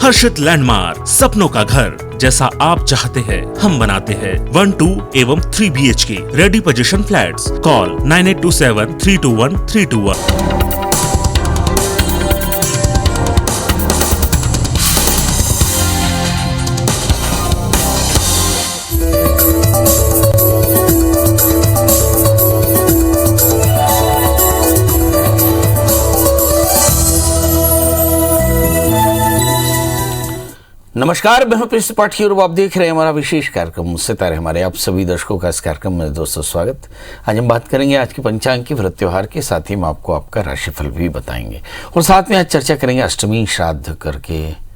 हर्षित landmark, सपनों का घर जैसा आप चाहते हैं हम बनाते हैं। 1, 2 एवं 3 BHK ready position flats. Call 9827321321। नमस्कार, मैं हूं प्रिंस त्रिपाठी और आप देख रहे हैं हमारा विशेष कार्यक्रम सितारे हमारे। आप सभी दर्शकों का इस कार्यक्रम में दोस्तों स्वागत। आज हम बात करेंगे आज के पंचांग की व्रत त्योहार के, साथ ही हम आपको आपका राशिफल भी बताएंगे और साथ में आज चर्चा करेंगे अष्टमी श्राद्ध करके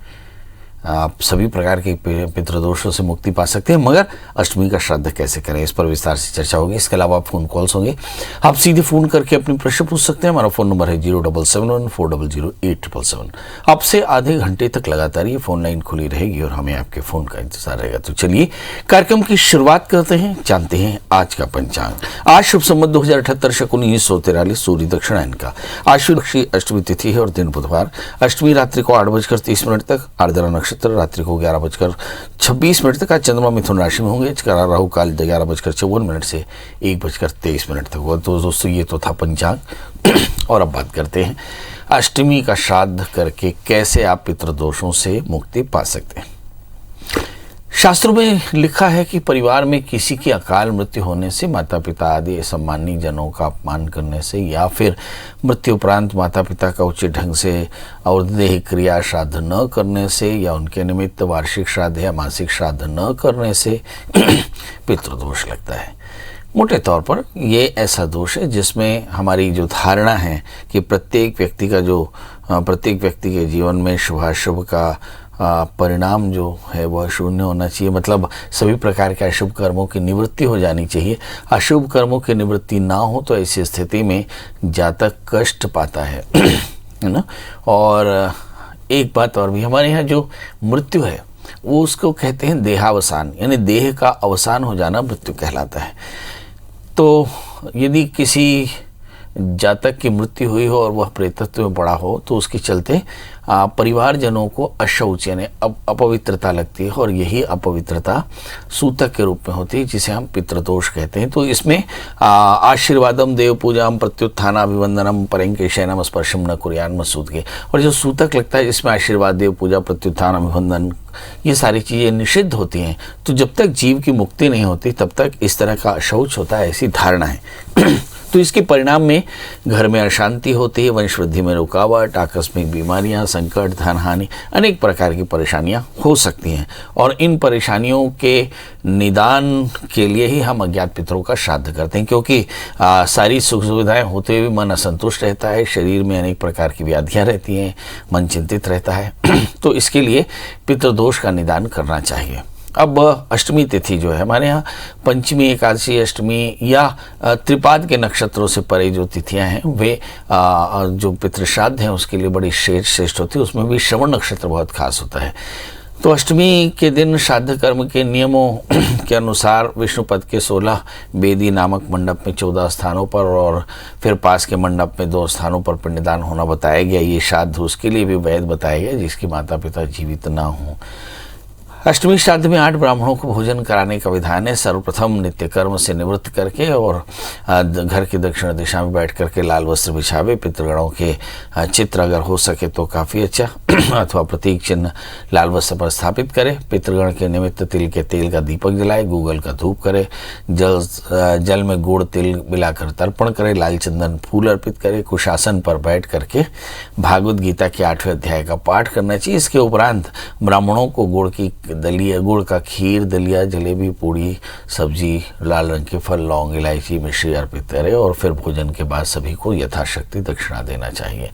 आप सभी प्रकार के पितृदोषों से मुक्ति पा सकते हैं, मगर अष्टमी का श्राद्ध कैसे करें इस पर विस्तार से चर्चा होगी। इसके अलावा फोन कॉल्स होंगे, आप सीधे फोन करके अपने प्रश्न पूछ सकते हैं। हमारा फोन नंबर है 0771400877। आपसे आधे घंटे तक लगातार ये फोन लाइन खुली रहेगी और हमें आपके फोन का इंतजार रहेगा। तो चलिए कार्यक्रम की शुरुआत करते हैं, जानते हैं आज का पंचांग। आज शुभ संवत 2078 शकुन 1943 सूर्य दक्षिणायन का आश्विन अष्टमी तिथि है और दिन बुधवार। अष्टमी रात्रि को 8:30 तक, आर्द्रा नक्षत्र रात्रि को 11:26 तक। आज चंद्रमा मिथुन राशि में होंगे। राहु काल 11:54 से 1:23 तक हुआ। तो दोस्तों ये तो था पंचांग और अब बात करते हैं अष्टमी का श्राद्ध करके कैसे आप पितृदोषों से मुक्ति पा सकते हैं। शास्त्रों में लिखा है कि परिवार में किसी की अकाल मृत्यु होने से, माता पिता आदि सम्मानी जनों का अपमान करने से, या फिर मृत्यु उपरांत माता पिता का उचित ढंग से और देह क्रिया श्राद्ध न करने से, या उनके निमित्त वार्षिक श्राद्ध या मासिक श्राद्ध न करने से पितृदोष लगता है। मोटे तौर पर ये ऐसा दोष है जिसमें हमारी जो धारणा है कि प्रत्येक व्यक्ति के जीवन में शुभाशुभ का परिणाम जो है वह शून्य होना चाहिए। मतलब सभी प्रकार के अशुभ कर्मों की निवृत्ति हो जानी चाहिए। अशुभ कर्मों की निवृत्ति ना हो तो ऐसी स्थिति में जातक कष्ट पाता है ना। और एक बात और भी, हमारे यहाँ जो मृत्यु है वो उसको कहते हैं देहावसान, यानी देह का अवसान हो जाना मृत्यु कहलाता है। तो यदि किसी जातक की मृत्यु हुई हो और वह प्रेतत्व में पड़ा हो तो उसके चलते परिवारजनों को अशौच यानी अपवित्रता लगती है, और यही अपवित्रता सूतक के रूप में होती है जिसे हम पितृदोष कहते हैं। तो इसमें आशीर्वादम देव पूजाम प्रत्युत्थानाभिवंदनम परंके शयनम स्पर्शम न कुर्यान मसूद के, और जो सूतक लगता है जिसमें आशीर्वाद देव पूजा प्रत्युत्थान अभिवंदन ये सारी चीज़ें निषिद्ध होती हैं। तो जब तक जीव की मुक्ति नहीं होती तब तक इस तरह का अशौच होता है, ऐसी धारणा है। तो इसके परिणाम में घर में अशांति होती है, वंश वृद्धि में रुकावट, आकस्मिक बीमारियां, संकट, धन हानि, अनेक प्रकार की परेशानियां हो सकती हैं। और इन परेशानियों के निदान के लिए ही हम अज्ञात पितरों का श्राद्ध करते हैं, क्योंकि सारी सुख सुविधाएं होते हुए मन असंतुष्ट रहता है, शरीर में अनेक प्रकार की व्याधियां रहती हैं, मन चिंतित रहता है। तो इसके लिए पितृदोष का निदान करना चाहिए। अब अष्टमी तिथि जो है हमारे यहाँ पंचमी, एकादशी, अष्टमी या त्रिपाद के नक्षत्रों से परे जो तिथियां हैं वे जो पितृश्राद्ध हैं उसके लिए बड़ी श्रेष्ठ होती है। उसमें भी श्रवण नक्षत्र बहुत खास होता है। तो अष्टमी के दिन श्राद्ध कर्म के नियमों के अनुसार विष्णुपद के 16 बेदी नामक मंडप में 14 स्थानों पर और फिर पास के मंडप में 2 स्थानों पर पिंडदान होना बताया गया। ये श्राद्ध उसके लिए भी वैध बताया गया जिसके माता पिता जीवित ना हों। अष्टमी श्राद्ध में 8 ब्राह्मणों को भोजन कराने का विधान है। सर्वप्रथम नित्य कर्म से निवृत्त करके और घर की दक्षिण दिशा में बैठ करके लाल वस्त्र बिछावे। पितृगणों के चित्र अगर हो सके तो काफ़ी अच्छा अथवा प्रतीक चिन्ह लाल वस्त्र पर स्थापित करे। पितृगण के निमित्त तिल के तेल का दीपक जलाए, गूगल का धूप करे, जल में गुड़ तिल मिलाकर तर्पण करे, लाल चंदन फूल अर्पित करे, कुशासन पर बैठ करके भागवत गीता के 8वें अध्याय का पाठ करना चाहिए। इसके उपरांत ब्राह्मणों को गुड़ का खीर, दलिया, जलेबी, पूड़ी, सब्जी, लाल रंग के फल, लौंग, इलायची, मिश्री अर्पित करें और फिर भोजन के बाद सभी को यथाशक्ति दक्षिणा देना चाहिए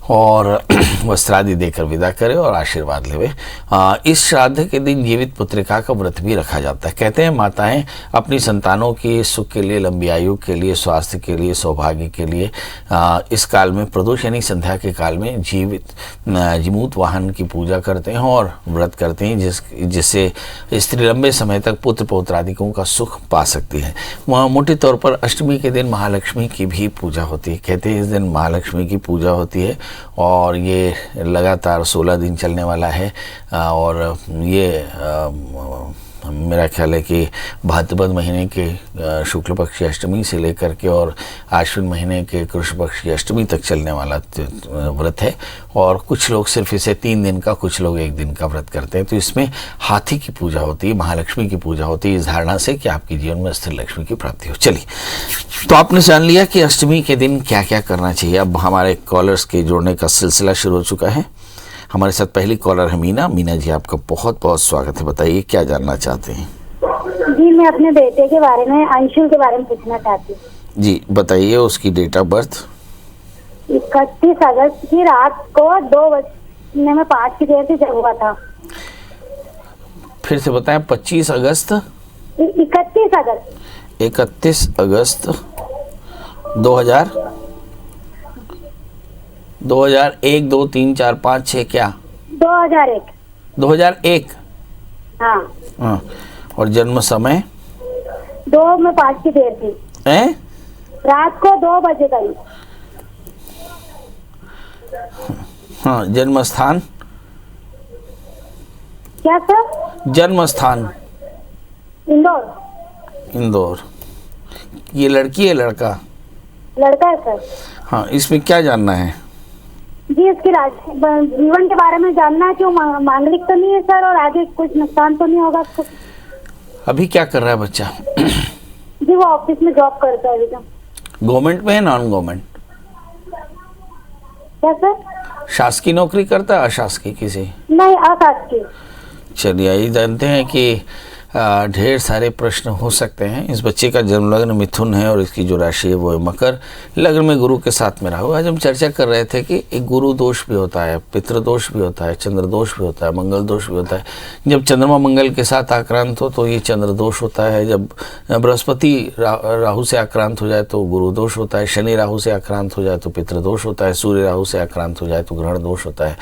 और वस्त्रादि देकर विदा करे और आशीर्वाद लेवे। इस श्राद्ध के दिन जीवित पुत्रिका का व्रत भी रखा जाता है। कहते हैं माताएं अपनी संतानों के सुख के लिए, लंबी आयु के लिए, स्वास्थ्य के लिए, सौभाग्य के लिए इस काल में प्रदोष यानी संध्या के काल में जीमूत वाहन की पूजा करते हैं और व्रत करते हैं जिससे स्त्री लंबे समय तक पुत्र पौत्रादिकों का सुख पा सकती है। वहाँ मोटे तौर पर अष्टमी के दिन महालक्ष्मी की भी पूजा होती है। कहते हैं इस दिन महालक्ष्मी की पूजा होती है और ये लगातार 16 दिन चलने वाला है। और ये मेरा ख्याल है कि भाद्रपद महीने के शुक्ल पक्ष की अष्टमी से लेकर के और आश्विन महीने के कृष्ण पक्ष की अष्टमी तक चलने वाला व्रत है। और कुछ लोग सिर्फ इसे 3 दिन का, कुछ लोग 1 दिन का व्रत करते हैं। तो इसमें हाथी की पूजा होती है, महालक्ष्मी की पूजा होती है, इस धारणा से कि आपके जीवन में स्थिर लक्ष्मी की प्राप्ति हो। चलिए, तो आपने जान लिया कि अष्टमी के दिन क्या क्या करना चाहिए। अब हमारे कॉलर्स के जोड़ने का सिलसिला शुरू हो चुका है। हमारे साथ पहली कॉलर है मीना। मीना जी, आपका बहुत बहुत स्वागत है। बताइए क्या जानना चाहते हैं। जी, मैं अपने बेटे के बारे में, अंशुल के बारे में पूछना चाहती हूँ। जी बताइए, उसकी डेट ऑफ बर्थ। 31 अगस्त की रात को 2:05 की देर से जब हुआ था। फिर से बताएं। 25 अगस्त 31 अगस्त 31 अगस्त 2001 2 3 4 5 6 क्या 2001। 2001। हाँ। और जन्म समय 2:05 की देर थी, है रात को 2 बजे करीब। हाँ। जन्म स्थान क्या सर? जन्म स्थान इंदौर। इंदौर। ये लड़की है लड़का? लड़का है सर। हाँ, इसमें क्या जानना है? जी, इसके जीवन के बारे में जानना है कि वो मांगलिक तो नहीं है सर, और आगे कुछ नुकसान तो नहीं होगा उसको। अभी क्या कर रहा है बच्चा? जी, वो ऑफिस में जॉब करता है अभी तो। गवर्नमेंट में है, नॉन गवर्नमेंट? क्या सर? शासकीय नौकरी करता है, अशासकीय किसी? नहीं, अशासकीय। चलिए, आइए जानते हैं कि ढेर सारे प्रश्न हो सकते हैं। इस बच्चे का जन्म लग्न मिथुन है और इसकी जो राशि है वो है मकर। लग्न में गुरु के साथ में राहु। आज हम चर्चा कर रहे थे कि एक गुरु दोष भी होता है, पितृ दोष भी होता है, चंद्र दोष भी होता है, मंगल दोष भी होता है। जब चंद्रमा मंगल के साथ आक्रांत हो तो ये चंद्र दोष होता है। जब बृहस्पति राहु से आक्रांत हो जाए तो गुरु दोष होता है। शनि राहु से आक्रांत हो जाए तो पितृ दोष होता है। सूर्य राहु से आक्रांत हो जाए तो ग्रहण दोष होता है।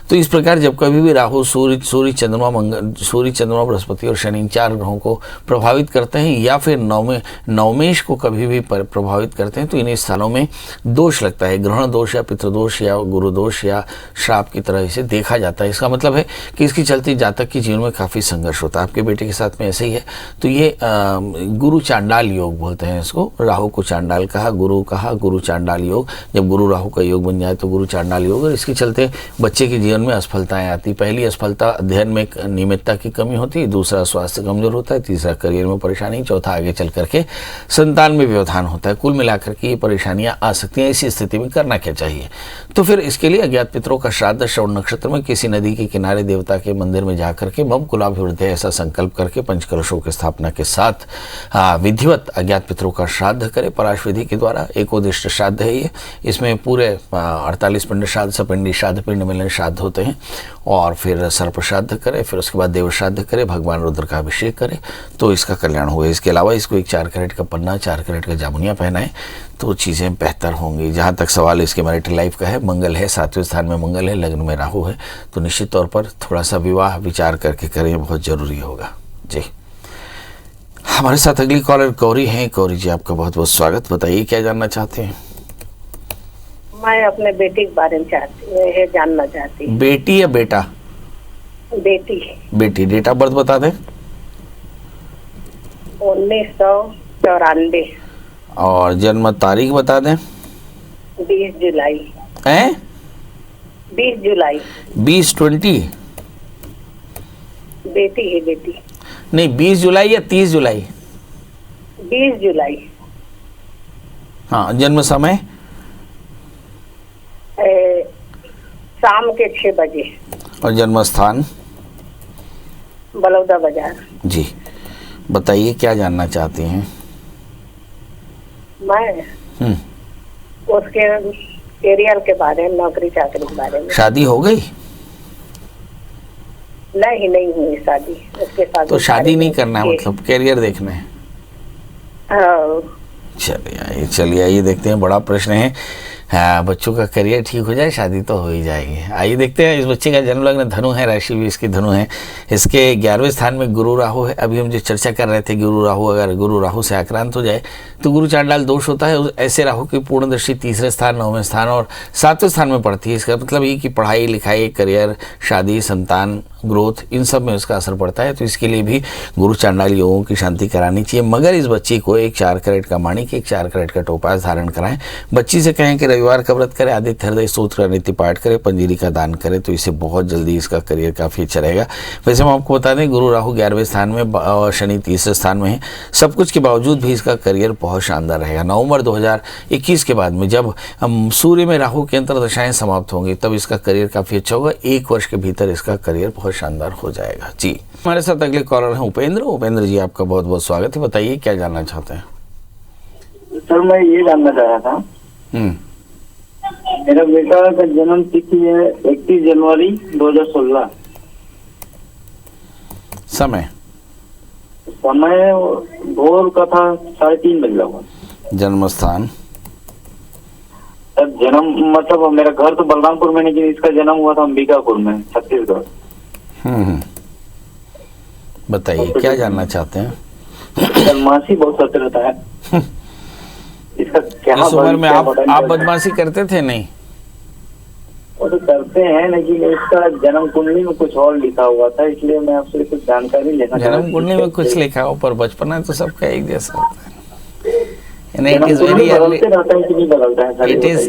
तो इस प्रकार जब कभी भी राहु सूर्य चंद्रमा बृहस्पति और शनि 4 ग्रहों को प्रभावित करते हैं या फिर नवमेश को कभी भी प्रभावित करते हैं तो इन स्थानों में दोष लगता है। ग्रहण दोष या पितृदोष या गुरु दोष या श्राप की तरह इसे देखा जाता है। इसका मतलब है कि इसकी चलती जातक के जीवन में काफ़ी संघर्ष होता है। आपके बेटे के साथ में ऐसे ही है। तो ये गुरु चांडाल योग बोलते हैं इसको। राहु को चांडाल कहा, गुरु चांडाल योग। जब गुरु राहु का योग बन जाए तो गुरु चांडाल योग। और इसके चलते बच्चे के जीवन में असफलताएं आती। पहली असफलता अध्ययन में नियमितता की कमी होती है, दूसरा स्वास्थ्य कमजोर होता है, तीसरा करियर में परेशानी, चौथा आगे चल करके संतान में व्यवधान होता है। कुल मिलाकर के ये परेशानियां आ सकती हैं। इसी स्थिति में करना क्या चाहिए? तो फिर इसके लिए अज्ञात पितरों का श्राद्ध श्रवण नक्षत्र में किसी नदी के किनारे देवता के मंदिर में जाकर के मम कुलाभिवृद्धि ऐसा संकल्प करके पंचकलशों की स्थापना के साथ विधिवत अज्ञात पितरों का श्राद्ध करे। पराश विधि के द्वारा एकोदिष्ट श्राद्ध है ये। इसमें पूरे 48 पिंड श्राद्ध, सपिंडी श्राद्ध, पिंड मिलन श्राद्ध होते हैं। और फिर सर्प श्राद्ध करे, फिर उसके बाद देव श्राद्ध करे, भगवान रुद्र का अभिषेक करे तो इसका कल्याण होगा। इसके अलावा इसको एक 4 कैरेट का पन्ना, 4 कैरेट का जामुनिया पहनाए तो चीज़ें बेहतर होंगी। जहाँ तक सवाल इसके मैरिटल लाइफ का है, मंगल है, 7वें स्थान में मंगल है, लग्न में राहु है, तो निश्चित तौर पर थोड़ा सा विवाह विचार करके करें, बहुत जरूरी होगा। जी, हमारे साथ अगली कॉलर गौरी हैं। गौरी जी, आपका बहुत बहुत स्वागत। बताइए क्या जानना चाहते हैं? मैं अपने बेटी के बारे में जानना चाहती हूँ। बेटी या बेटा? बेटी। बेटी। डेट ऑफ बर्थ बता दें। 1994। और जन्म तारीख बता दें। 20 जुलाई। हैं? 20 जुलाई। 20-20? बेटी है बेटी। नहीं, 20 जुलाई या 30 जुलाई? 20 जुलाई। हाँ। जन्म समय? शाम के 6 बजे। और जन्म स्थान? बलौदा बाजार। जी, बताइए क्या जानना चाहती हैं? मैं उसके करियर के बारे में, नौकरी चाकरी के बारे में। शादी हो गई? नहीं हुई शादी उसके साथ। तो शादी नहीं करना है, मतलब करियर देखना है। हाँ। चलिए आइए देखते हैं। बड़ा प्रश्न है। हाँ, बच्चों का करियर ठीक हो जाए, शादी तो हो ही जाएगी। आइए देखते हैं, इस बच्चे का जन्म लग्न धनु है, राशि भी इसकी धनु है, इसके 11वें स्थान में गुरु राहु है। अभी हम जो चर्चा कर रहे थे, गुरु राहु, अगर गुरु राहु से आक्रांत हो जाए तो गुरु चांडाल दोष होता है। ऐसे राहु की पूर्ण दृष्टि 3रे स्थान, 9वें स्थान और 7वें स्थान में पड़ती है। इसका मतलब ये कि पढ़ाई लिखाई, करियर, शादी, संतान, ग्रोथ, इन सब में उसका असर पड़ता है। तो इसके लिए भी गुरु चांडाल योगों की शांति करानी चाहिए। मगर इस बच्ची को एक 4 कैरेट का माणिक, एक 4 कैरेट का टोपाज धारण कराएं। बच्ची से कहें कि रविवार का व्रत करे, आदित्य हृदय स्तोत्र का नित्य पाठ करे, पंजीरी का दान करे, तो इससे बहुत जल्दी इसका करियर काफ़ी अच्छा रहेगा। वैसे हम आपको बता दें, गुरु राहु 11वें स्थान में और शनि 3रे स्थान में है। सब कुछ के बावजूद भी इसका करियर बहुत शानदार रहेगा। नवंबर 2021 के बाद में जब सूर्य में राहु की अंतर्दशाएं समाप्त होंगी, तब इसका करियर काफ़ी अच्छा होगा। 1 वर्ष के भीतर इसका करियर बहुत शानदार हो जाएगा। जी, हमारे साथ अगले कॉलर हैं उपेंद्र। उपेंद्र जी, आपका बहुत बहुत स्वागत है। बताइए क्या जानना चाहते हैं? सर, मैं ये जानना चाह रहा था, मेरा बेटा का जन्म तिथि है 31 जनवरी 2016। समय भोर का था 3:30 बजे लगा। जन्म स्थान? सर, जन्म मतलब मेरा घर तो बलरामपुर में, लेकिन इसका जन्म हुआ था अंबिकापुर में, छत्तीसगढ़। बताइए क्या जानना चाहते हैं? बदमाशी बहुत करते रहता है। इसका क्या इस उम्र में आप बदमाशी करते थे? नहीं, वो तो करते हैं, लेकिन इसका जन्म कुंडली में कुछ और लिखा हुआ था, इसलिए मैं आपसे कुछ जानकारी लेना चाहता हूं। जन्म कुंडली में कुछ लिखा हो, पर बचपना तो सबका एक जैसा होता है। It is very early,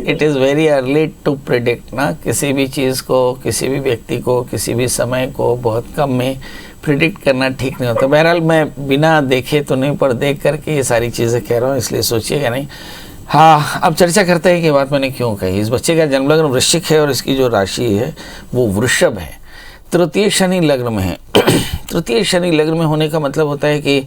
it is very early to predict ना, किसी भी चीज़ को, किसी भी व्यक्ति को, किसी भी समय को बहुत कम में प्रिडिक्ट करना ठीक नहीं होता। बहरहाल मैं बिना देखे तो नहीं, पर देख करके ये सारी चीज़ें कह रहा हूँ, इसलिए सोचिएगा नहीं। हाँ, अब चर्चा करते हैं कि बात मैंने क्यों कही। इस बच्चे का जन्म लग्न वृश्चिक है और इसकी जो राशि है वो वृषभ है। तृतीय शनि लग्न में है। तृतीय शनि लग्न में होने का मतलब होता है कि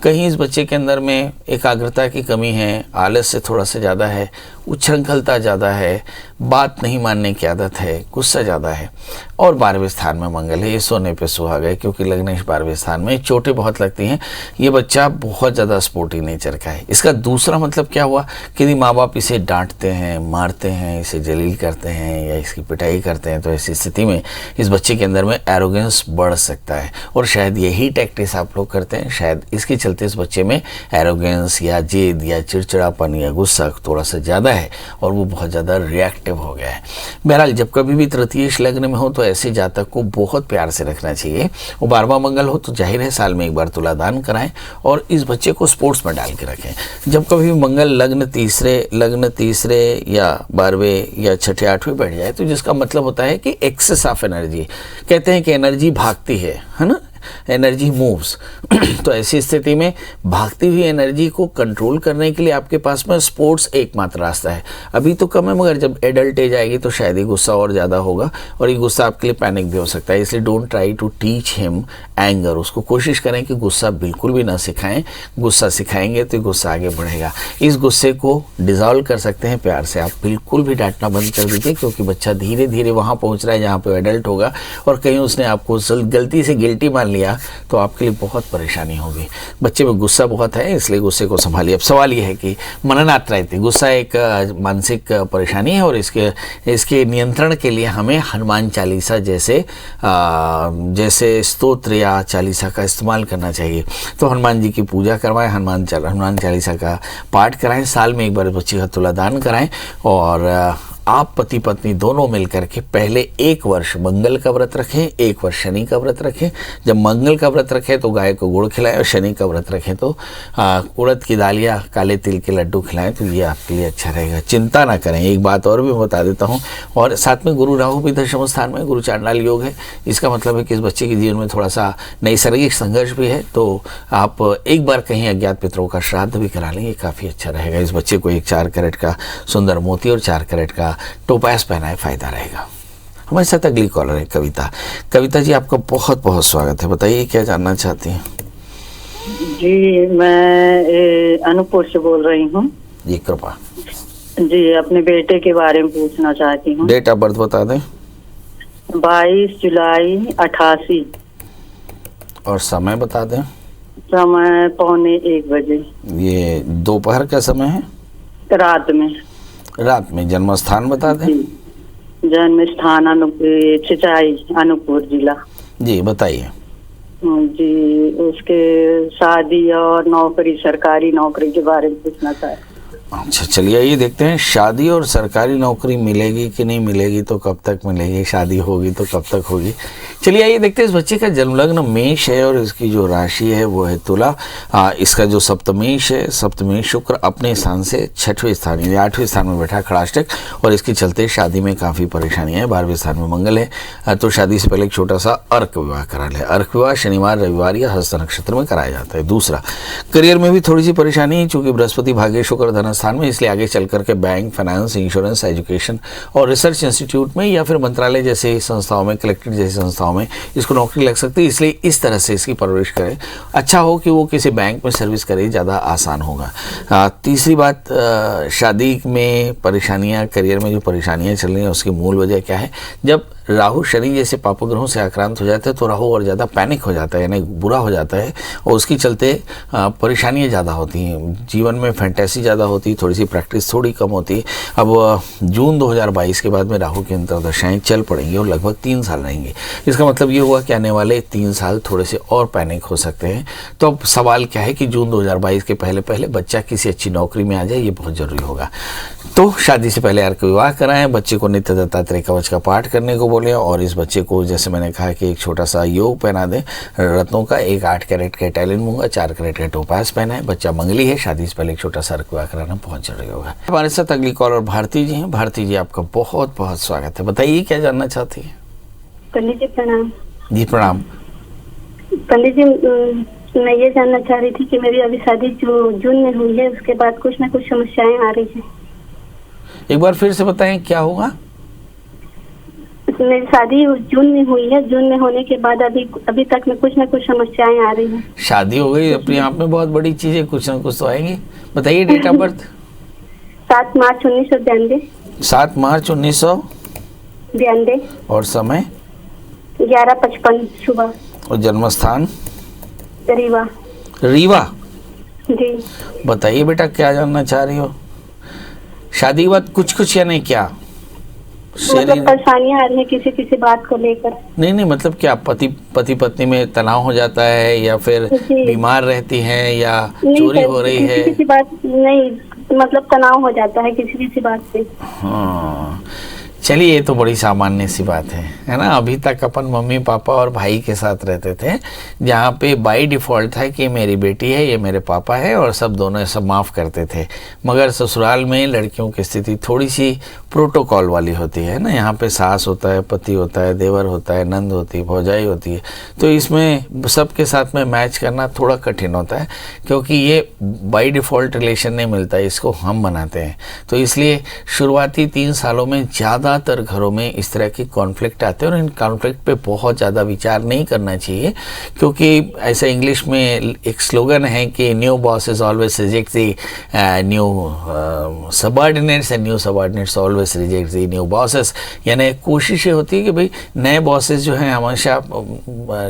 कहीं इस बच्चे के अंदर में एकाग्रता की कमी है, आलस्य थोड़ा सा ज़्यादा है, उच्छृंखलता ज़्यादा है, बात नहीं मानने की आदत है, गुस्सा ज़्यादा है। और 12वें स्थान में मंगल है, ये सोने पे सुहागा है, क्योंकि लग्नेश 12वें स्थान में, चोटें बहुत लगती हैं। ये बच्चा बहुत ज़्यादा स्पोर्टी नेचर का है। इसका दूसरा मतलब क्या हुआ कि यदि माँ बाप इसे डांटते हैं, मारते हैं, इसे जलील करते हैं या इसकी पिटाई करते हैं, तो ऐसी स्थिति में इस बच्चे के अंदर में एरोगेंस बढ़ सकता है। और शायद यही टैक्टिस आप लोग करते हैं, शायद इसके चलते इस बच्चे में एरोगेंस या जिद या चिड़चिड़ापन या गुस्सा थोड़ा सा ज़्यादा है और वो बहुत ज़्यादा रिएक्टिव हो गया है। बहरहाल, जब कभी भी तृतीय लग्न में हो तो ऐसे जातक को बहुत प्यार से रखना चाहिए। वो 12वां मंगल हो तो जाहिर है साल में एक बार तुला दान कराएं और इस बच्चे को स्पोर्ट्स में डाल के रखें। जब कभी मंगल लग्न तीसरे या 12वें या 6ठे 8वें बैठ जाए, तो जिसका मतलब होता है कि एक्सेस ऑफ एनर्जी, कहते हैं कि एनर्जी भागती है ना, एनर्जी मूव्स। तो ऐसी स्थिति में भागती हुई एनर्जी को कंट्रोल करने के लिए आपके पास में स्पोर्ट्स एकमात्र रास्ता है। अभी तो कम है, मगर जब एडल्ट एज आएगी तो शायद ही गुस्सा और ज़्यादा होगा और ये गुस्सा आपके लिए पैनिक भी हो सकता है। इसलिए don't try to teach him anger. उसको कोशिश करें कि गुस्सा बिल्कुल भी ना सिखाएं। गुस्सा सिखाएंगे तो गुस्सा आगे बढ़ेगा। इस गुस्से को डिजॉल्व कर सकते हैं प्यार से। आप बिल्कुल भी डांटना बंद कर दीजिए, क्योंकि बच्चा धीरे धीरे वहाँ पहुँच रहा है जहाँ पर एडल्ट होगा और कहीं उसने आपको गलती से गिल्टी मान लिया तो आपके लिए बहुत परेशानी होगी। बच्चे में गुस्सा बहुत है, इसलिए गुस्से को संभालिए। अब सवाल यह है कि मननात् रहती, गुस्सा एक मानसिक परेशानी है और इसके नियंत्रण के लिए हमें हनुमान चालीसा जैसे स्तोत्र या चालीसा का इस्तेमाल करना चाहिए। तो हनुमान जी की पूजा करवाएं, हनुमान चालीसा का पाठ कराएं, साल में एक बार बच्चे का तुला दान कराएं और आप पति पत्नी दोनों मिलकर के पहले 1 वर्ष मंगल का व्रत रखें, 1 वर्ष शनि का व्रत रखें। जब मंगल का व्रत रखें तो गाय को गुड़ खिलाएं और शनि का व्रत रखें तो उड़द की दाल या काले तिल के लड्डू खिलाएं, तो ये आपके लिए अच्छा रहेगा। चिंता ना करें। एक बात और भी बता देता हूँ, और साथ में गुरु राहु भी दशम स्थान में, गुरु चांडाल योग है। इसका मतलब है कि इस बच्चे के जीवन में थोड़ा सा नैसर्गिक संघर्ष भी है, तो आप एक बार कहीं अज्ञात पितरों का श्राद्ध भी करा लें, ये काफ़ी अच्छा रहेगा। इस बच्चे को एक 4 कैरेट का सुंदर मोती और 4 कैरेट का टोपास पहनाए, फायदा रहेगा। हमारे साथ अगली कॉलर है कविता। कविता जी, आपका बहुत बहुत स्वागत है। बताइए क्या जानना चाहती हैं? जी, मैं अनूपपुर से बोल रही हूँ। जी, कृपा। जी, अपने बेटे के बारे में पूछना चाहती हूँ। डेट ऑफ बर्थ बता दें। 22 जुलाई 88। और समय बता दें। समय 12:45 बजे। ये दोपहर का समय है? रात में। रात में जन्म स्थान बता दें। जन्म स्थान सिंचाई अनूपपुर जिला। जी बताइए। जी उसके शादी और नौकरी, सरकारी नौकरी के बारे में पूछना चाहे। अच्छा चलिए आइए देखते हैं, शादी और सरकारी नौकरी मिलेगी कि नहीं मिलेगी, तो कब तक मिलेगी, शादी होगी तो कब तक होगी। चलिए आइए देखते हैं, इस बच्चे का जन्म लग्न मेष है और इसकी जो राशि है वो है तुला। इसका जो सप्तमेश है, सप्तमेश शुक्र अपने स्थान से 6वें स्थान यानी 8वें स्थान में बैठा खड़ाष्टक, और इसके चलते शादी में काफ़ी परेशानियाँ हैं। 12वें स्थान में मंगल है, तो शादी से पहले एक छोटा सा अर्क विवाह करा ले। अर्क विवाह शनिवार रविवार या हस्त नक्षत्र में कराया जाता है। दूसरा, करियर में भी थोड़ी सी परेशानी, चूंकि बृहस्पति भाग्य शुक्र धन स्थान में, इसलिए आगे चल करके बैंक, फाइनेंस, इंश्योरेंस, एजुकेशन और रिसर्च इंस्टीट्यूट में या फिर मंत्रालय जैसे संस्थाओं में, कलेक्ट्रेट जैसी संस्थाओं में इसको नौकरी लग सकती है। इसलिए इस तरह से इसकी परवरिश करें, अच्छा हो कि वो किसी बैंक में सर्विस करे, ज़्यादा आसान होगा। तीसरी बात, शादी में परेशानियाँ, करियर में जो परेशानियाँ चल रही हैं उसकी मूल वजह क्या है, जब राहु शनि जैसे पापग्रहों से आक्रांत हो जाते हैं तो राहु और ज़्यादा पैनिक हो जाता है, यानी बुरा हो जाता है, और उसके चलते परेशानियाँ ज़्यादा होती हैं, जीवन में फैंटेसी ज़्यादा होती है, थोड़ी सी प्रैक्टिस थोड़ी कम होती है। अब जून 2022 के बाद में राहु की अंतर्दशाएँ चल पड़ेंगी और लगभग 3 साल रहेंगी। इसका मतलब ये हुआ कि आने वाले 3 साल थोड़े से और पैनिक हो सकते हैं। तो अब सवाल क्या है कि जून 2022 के पहले पहले बच्चा किसी अच्छी नौकरी में आ जाए, ये बहुत ज़रूरी होगा। तो शादी से पहले अर्क विवाह कराएं, बच्चे को नित्य दत्तात्रेय कवच का पाठ करने को बोले, और इस बच्चे को जैसे मैंने कहा कि एक छोटा सा योग पहना दें रत्नों का, एक 8 कैरेट का इटालियन मूंगा, 4 कैरेट का टोपास पहना है। बच्चा मंगली है, शादी से पहले एक छोटा सा अर्क विवाह कराना बहुत जरूरी होगा। हमारे साथ अगली कॉलर भारती जी हैं। भारती जी आपका बहुत बहुत स्वागत है, बताइए क्या जानना चाहती है। पंडित जी प्रणाम। जी प्रणाम। पंडित जी मैं ये जानना चाह रही थी कि मेरी अभी शादी जो जून में हुई है, उसके बाद कुछ ना कुछ समस्याएं आ रही हैं। एक बार फिर से बताएं क्या होगा। मेरी शादी जून में हुई है, जून में होने के बाद अभी तक में कुछ ना कुछ समस्याएं आ रही हैं। शादी हो गई अपने आप में बहुत बड़ी चीज है, कुछ ना कुछ तो आएंगी। बताइए डेट ऑफ बर्थ। 7 मार्च 1992। 7 मार्च 1992। और समय 11:55 सुबह। और जन्म स्थान रीवा। रीवा जी। बताइए बेटा क्या जानना चाह रही हो। शादी के बाद कुछ या नहीं, क्या मतलब परेशानियां आ रही है किसी बात को लेकर। नहीं मतलब क्या पति पत्नी में तनाव हो जाता है, या फिर बीमार रहती हैं, या चोरी हो रही है। किसी बात नहीं, मतलब तनाव हो जाता है किसी बात से। हाँ चलिए, ये तो बड़ी सामान्य सी बात है ना। अभी तक अपन मम्मी पापा और भाई के साथ रहते थे, जहाँ पे बाय डिफ़ॉल्ट था कि मेरी बेटी है, ये मेरे पापा है, और सब दोनों सब माफ़ करते थे। मगर ससुराल में लड़कियों की स्थिति थोड़ी सी प्रोटोकॉल वाली होती है ना। यहाँ पे सास होता है, पति होता है, देवर होता है, नंद होती है, भौजाई होती है, तो इसमें सबके साथ में मैच करना थोड़ा कठिन होता है, क्योंकि ये बाय डिफ़ॉल्ट रिलेशन नहीं मिलता, इसको हम बनाते हैं। तो इसलिए शुरुआती 3 सालों में ज़्यादातर घरों में इस तरह की कॉन्फ्लिक्ट आते हैं, और इन कॉन्फ्लिक्ट पे बहुत ज़्यादा विचार नहीं करना चाहिए, क्योंकि ऐसा इंग्लिश में एक स्लोगन है कि new bosses always reject the new subordinates and new subordinates always reject the new bosses. यानी कोशिश ये होती है कि भाई नए बॉसेस जो हैं हमेशा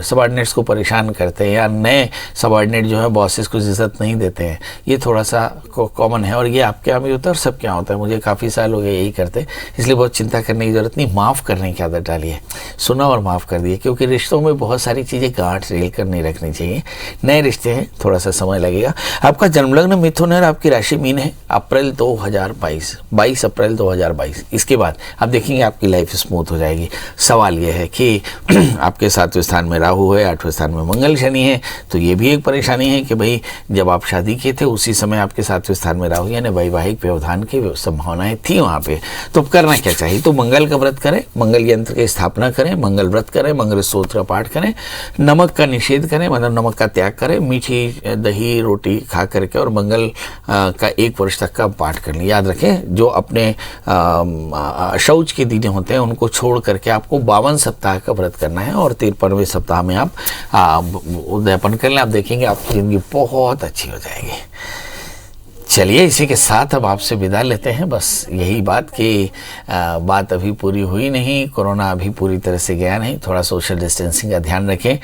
सबऑर्डिनेट्स को परेशान करते हैं, या नए सबऑर्डिनेट जो है बॉसेस को इज्जत नहीं देते हैं। ये थोड़ा सा कॉमन है, और ये आपके यहाँ भी होता है और सबके यहाँ होता है। मुझे काफ़ी साल हो गए यही करते, इसलिए बहुत चिंता करने की जरूरत नहीं। माफ़ करने की आदत डालिए, सुना और माफ़ कर दिए, क्योंकि रिश्तों में बहुत सारी चीज़ें गांठ रेल कर नहीं रखनी चाहिए। नए रिश्ते हैं, थोड़ा सा समय लगेगा। आपका जन्मलग्न मिथुन है और आपकी राशि मीन है। अप्रैल 2022, 22 अप्रैल 2022, इसके बाद आप देखेंगे आपकी लाइफ स्मूथ हो जाएगी। सवाल यह है कि आपके 7वें स्थान में राहु है, 8वें स्थान में मंगल शनि है, तो ये भी एक परेशानी है कि भाई जब आप शादी किए थे उसी समय आपके 7वें स्थान में राहु, यानी वैवाहिक व्यवधान की संभावनाएं थी वहाँ पे। तो करना क्या चाहिए, तो मंगल का व्रत करें, मंगल यंत्र की स्थापना करें, मंगल व्रत करें, मंगल स्तोत्र का पाठ करें, नमक का निषेध करें, मतलब नमक का त्याग करें, मीठी दही रोटी खा करके, और मंगल का 1 वर्ष तक का पाठ कर लें। याद रखें, जो अपने शौच के दिन होते हैं उनको छोड़ करके आपको 52 सप्ताह का व्रत करना है, और 53वें सप्ताह में आप उद्यापन कर लें। आप देखेंगे आपकी ज़िंदगी बहुत अच्छी हो जाएगी। चलिए, इसी के साथ अब आपसे विदा लेते हैं। बस यही बात कि बात अभी पूरी हुई नहीं, कोरोना अभी पूरी तरह से गया नहीं, थोड़ा सोशल डिस्टेंसिंग का ध्यान रखें।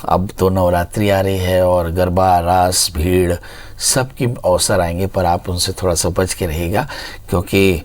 अब तो नवरात्रि आ रही है, और गरबा, रास, भीड़ सबकी अवसर आएंगे, पर आप उनसे थोड़ा सा बच के रहिएगा, क्योंकि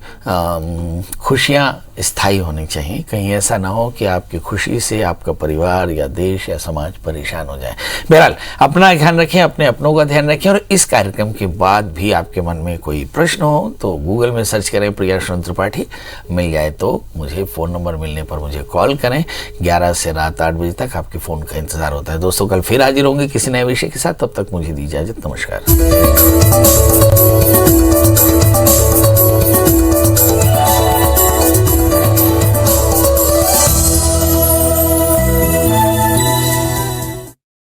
खुशियाँ स्थायी होनी चाहिए। कहीं ऐसा ना हो कि आपकी खुशी से आपका परिवार या देश या समाज परेशान हो जाए। बहरहाल अपना ध्यान रखें, अपने अपनों का ध्यान रखें, और इस कार्यक्रम के बाद भी आपके मन में कोई प्रश्न हो तो गूगल में सर्च करें प्रिया सुरेंद्र त्रिपाठी, मिल जाए तो मुझे फ़ोन नंबर मिलने पर मुझे कॉल करें। 11 से रात 8 बजे तक आपके फ़ोन का इंतज़ार होता है। दोस्तों, कल फिर हाजिर होंगे किसी नए विषय के साथ, तब तक मुझे दी इजाज़त। नमस्कार।